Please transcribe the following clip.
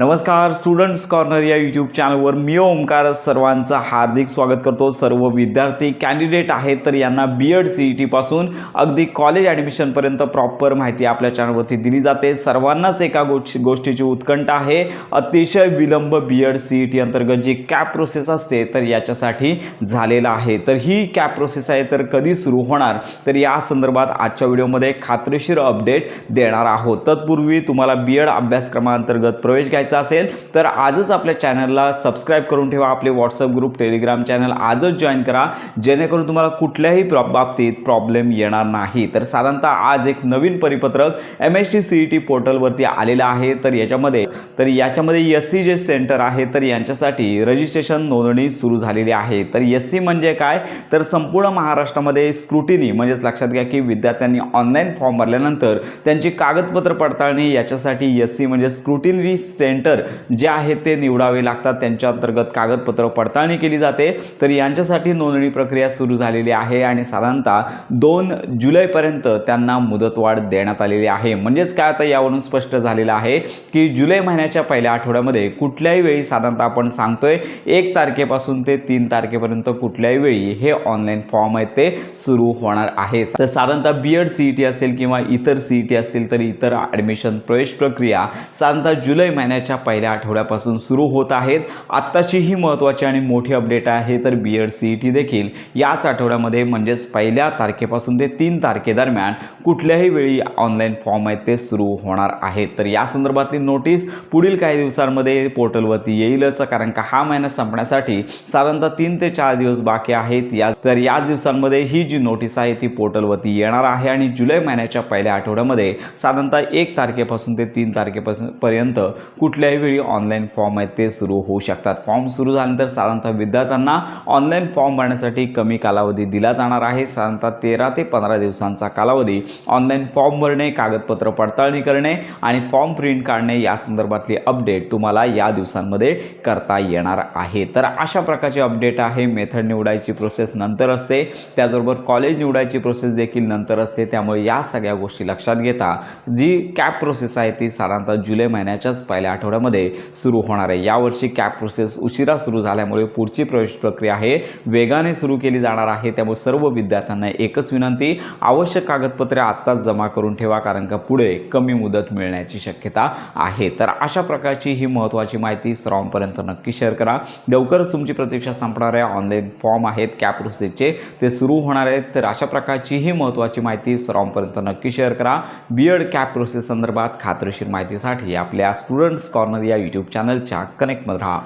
नमस्कार students corner या YouTube चॅनलवर मी ओमकार सर्वांचं हार्दिक स्वागत करतो। सर्व विद्यार्थी कॅन्डिडेट आहेत तर यांना बीएड सीईटी पासून अगदी कॉलेज ॲडमिशनपर्यंत प्रॉपर माहिती आपल्या चॅनलवरती दिली जाते। सर्वांनाच एका गोष्टीची उत्कंठा आहे, अतिशय विलंब बीएड सीईटी अंतर्गत जी कॅप प्रोसेस असते तर याच्यासाठी झालेला आहे। तर ही कॅप प्रोसेस आहे तर कधी सुरू होणार, तर या संदर्भात आजच्या व्हिडिओमध्ये खात्रीशीर अपडेट देणार आहोत। तत्पूर्वी तुम्हाला बीएड अभ्यासक्रमांतर्गत प्रवेश घ्यायचा असेल तर आजच आपल्या चॅनलला सबस्क्राइब करून ठेवा। आपले व्हॉट्सअप ग्रुप, टेलिग्राम चॅनल आजच जॉईन करा, जेणेकरून तुम्हाला कुठल्याही बाबतीत प्रॉब्लेम येणार नाही। तर साधारणतः आज एक नवीन परिपत्रक MST CET पोर्टलवरती आलेलं आहे। तर याच्यामध्ये एससी जे सेंटर आहे तर यांच्यासाठी रजिस्ट्रेशन नोंदणी सुरू झालेली आहे। तर एससी म्हणजे काय, तर संपूर्ण महाराष्ट्रामध्ये स्क्रुटिनी म्हणजेच लक्षात घ्या की विद्यार्थ्यांनी ऑनलाईन फॉर्म भरल्यानंतर त्यांची कागदपत्र पडताळणी याच्यासाठी एससी म्हणजे स्क्रुटिनी सेंटर जे आहे ते निवडावे लागतात, त्यांच्या अंतर्गत कागदपत्र पडताळणी केली जाते। तर यांच्यासाठी नोंदणी प्रक्रिया सुरू झालेली आहे आणि साधारणतः 2 जुलैपर्यंत त्यांना मुदतवाढ देण्यात आलेली आहे। म्हणजेच काय, आता यावरून स्पष्ट झालेलं आहे की जुलै महिन्याच्या पहिल्या आठवड्यामध्ये कुठल्याही वेळी साधारणतः आपण सांगतोय 1 तारखेपासून ते 3 तारखेपर्यंत कुठल्याही वेळी हे ऑनलाईन फॉर्म आहेत ते सुरू होणार आहे। तर साधारणतः बीएड सीईटी असेल किंवा इतर सीईटी असतील तर इतर ॲडमिशन प्रवेश प्रक्रिया साधारणतः जुलै महिन्याच्या पहिल्या आठवड्यापासून सुरू होत आहेत। आत्ताची ही महत्त्वाची आणि मोठी अपडेट आहे। तर बीएड सीईटी देखील याच आठवड्यामध्ये म्हणजेच पहिल्या तारखेपासून ते 3 तारखेदरम्यान कुठल्याही वेळी ऑनलाईन फॉर्म आहेत ते सुरू होणार आहेत। तर या संदर्भातली नोटीस पुढील काही दिवसांमध्ये पोर्टलवरती येईलच, कारण का हा महिना संपण्यासाठी साधारणतः 3 ते 4 दिवस बाकी आहेत। तर या दिवसांमध्ये ही जी नोटीस आहे ती पोर्टलवरती येणार आहे आणि जुलै महिन्याच्या पहिल्या आठवड्यामध्ये साधारणतः 1 तारखेपासून ते 3 तारखेपर्यंत कुठल्याही वेळी ऑनलाईन फॉर्म आहेत ते सुरू होऊ शकतात। फॉर्म सुरू झाल्यानंतर साधारणतः विद्यार्थ्यांना ऑनलाईन फॉर्म भरण्यासाठी कमी कालावधी दिला जाणार आहे। साधारणतः 13 ते 15 दिवसांचा कालावधी ऑनलाईन फॉर्म भरणे, कागदपत्र पडताळणी करणे आणि फॉर्म प्रिंट काढणे या संदर्भातली अपडेट तुम्हाला या दिवसांमध्ये करता येणार आहे। तर अशा प्रकारची अपडेट आहे। मेथड निवडायची प्रोसेस नंतर असते, त्याचबरोबर कॉलेज निवडायची प्रोसेस देखील नंतर असते। त्यामुळे या सगळ्या गोष्टी लक्षात घेता जी कॅप प्रोसेस आहे ती साधारणतः जुलै महिन्याच्याच पहिल्या आठवड्यामध्ये सुरू होणार आहे। यावर्षी कॅप प्रोसेस उशिरा सुरू झाल्यामुळे पुढची प्रवेश प्रक्रिया आहे वेगाने सुरू केली जाणार आहे। त्यामुळे सर्व विद्यार्थ्यांना एकच विनंती, आवश्यक कागदपत्रे आत्ताच जमा करून ठेवा, कारण का पुढे कमी मुदत मिळण्याची शक्यता आहे। तर अशा प्रकारची ही महत्त्वाची माहिती सर्वांपर्यंत नक्की शेअर करा। लवकरच तुमची प्रतीक्षा संपणाऱ्या ऑनलाईन फॉर्म आहेत कॅप प्रोसेसचे ते सुरू होणार आहेत। तर अशा प्रकारची ही महत्त्वाची माहिती सर्वांपर्यंत नक्की शेअर करा। बीएड कॅप प्रोसेस संदर्भात खात्रीशीर माहितीसाठी आपल्या स्टुडंट्स कॉर्नर या यूट्यूब चॅनलच्या कनेक्टमध्ये राहा।